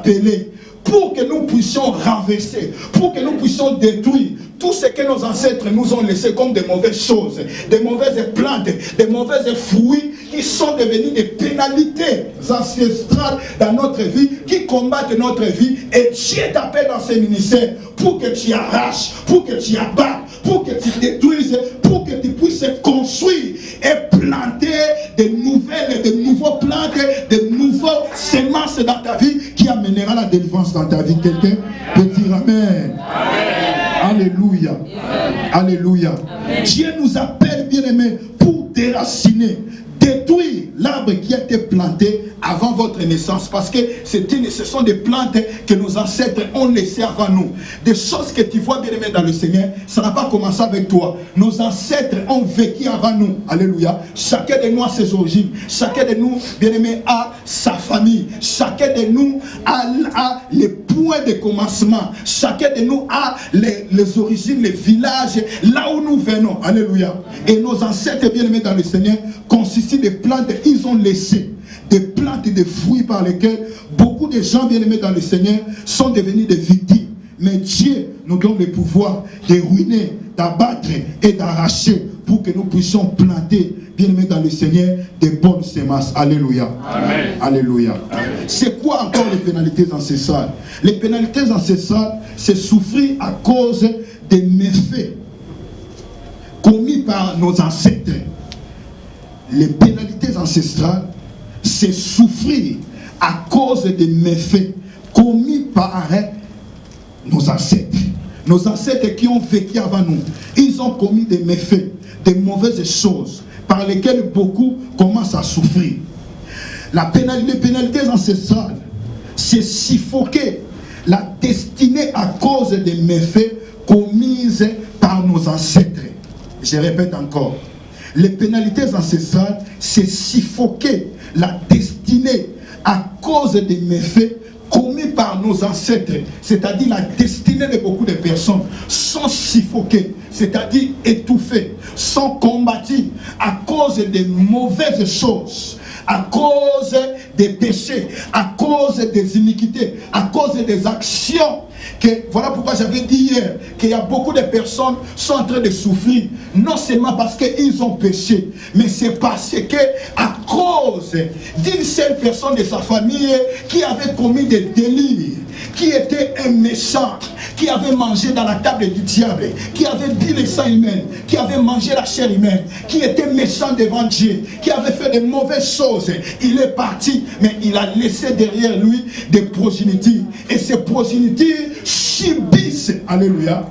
appelés pour que nous puissions renverser, pour que nous puissions détruire tout ce que nos ancêtres nous ont laissé comme de mauvaises choses, des mauvaises plantes, des mauvaises fruits qui sont devenus des pénalités ancestrales dans notre vie, qui combattent notre vie. Et Dieu t'appelle dans ces ministères pour que tu arraches, pour que tu abattes, pour que tu détruises, pour que tu puisses construire et planter de nouveaux plantes, de nouveaux semences dans ta vie qui amènera la délivrance dans ta vie. Quelqu'un peut dire Amen. Amen. Alléluia. Amen. Alléluia. Amen. Dieu nous appelle, bien-aimés, pour déraciner, détruire l'arbre qui a été planté avant votre naissance, parce que ce sont des plantes que nos ancêtres ont laissées avant nous. Des choses que tu vois, bien-aimé, dans le Seigneur, ça n'a pas commencé avec toi. Nos ancêtres ont vécu avant nous. Alléluia. Chacun de nous a ses origines. Chacun de nous, bien-aimé, a sa famille. Chacun de nous a les points de commencement. Chacun de nous a les origines, les villages, là où nous venons. Alléluia. Et nos ancêtres, bien-aimés dans le Seigneur, consistent des plantes, ils ont laissé des plantes et des fruits par lesquels beaucoup de gens bien-aimés dans le Seigneur sont devenus des victimes. Mais Dieu nous donne le pouvoir de ruiner, d'abattre et d'arracher pour que nous puissions planter, bien-aimés dans le Seigneur, des bonnes semences. Alléluia. Amen. Alléluia. C'est quoi encore les pénalités ancestrales? Les pénalités ancestrales, c'est souffrir à cause des méfaits commis par nos ancêtres. Les pénalités ancestrales, c'est souffrir à cause des méfaits commis par nos ancêtres. Nos ancêtres qui ont vécu avant nous, ils ont commis des méfaits, des mauvaises choses par lesquelles beaucoup commencent à souffrir. Les pénalités ancestrales, c'est suffoquer la destinée à cause des méfaits commis par nos ancêtres. Je répète encore. Les pénalités ancestrales, c'est suffoquer la destinée à cause des méfaits commis par nos ancêtres. C'est-à-dire la destinée de beaucoup de personnes sont suffoquées, c'est-à-dire étouffées, sont combattues à cause des mauvaises choses, à cause des péchés, à cause des iniquités, à cause des actions. Voilà pourquoi j'avais dit hier qu'il y a beaucoup de personnes qui sont en train de souffrir, non seulement parce qu'ils ont péché, mais c'est parce que à cause d'une seule personne de sa famille qui avait commis des délits, qui était un méchant, qui avait mangé dans la table du diable, qui avait bu le sang humain, qui avait mangé la chair humaine, qui était méchant devant Dieu, qui avait fait de mauvaises choses. Il est parti, mais il a laissé derrière lui des progénitures. Et ces progénitures subissent, alléluia,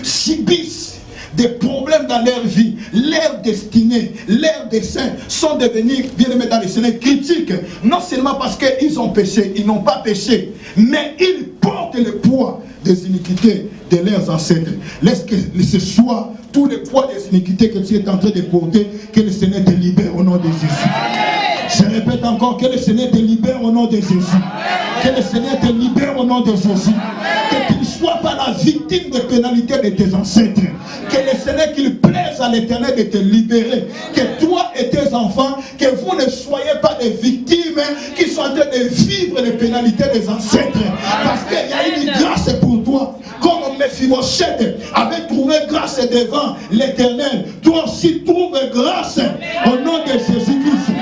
subissent des problèmes dans leur vie. Leur destinée, leur dessein sont devenus, bien aimés dans les Seigneur, critiques. Non seulement parce qu'ils ont péché, ils n'ont pas péché, mais ils portent le poids des iniquités de leurs ancêtres. Laisse que ce soit tout le poids des iniquités que tu es en train de porter, que le Seigneur te libère au nom de Jésus. Je répète encore, que le Seigneur te libère au nom de Jésus. Que le Seigneur te libère au nom de Jésus. Que tu ne sois pas la victime des pénalités de tes ancêtres. Que le Seigneur, qu'il plaise à l'Éternel de te libérer. Que toi et tes enfants, que vous ne soyez pas des victimes qui sont en train de vivre les pénalités des ancêtres. Parce qu'il y a une grâce pour toi. Comme Mephibosheth avait trouvé grâce devant l'Éternel, toi aussi trouve grâce au nom de Jésus-Christ.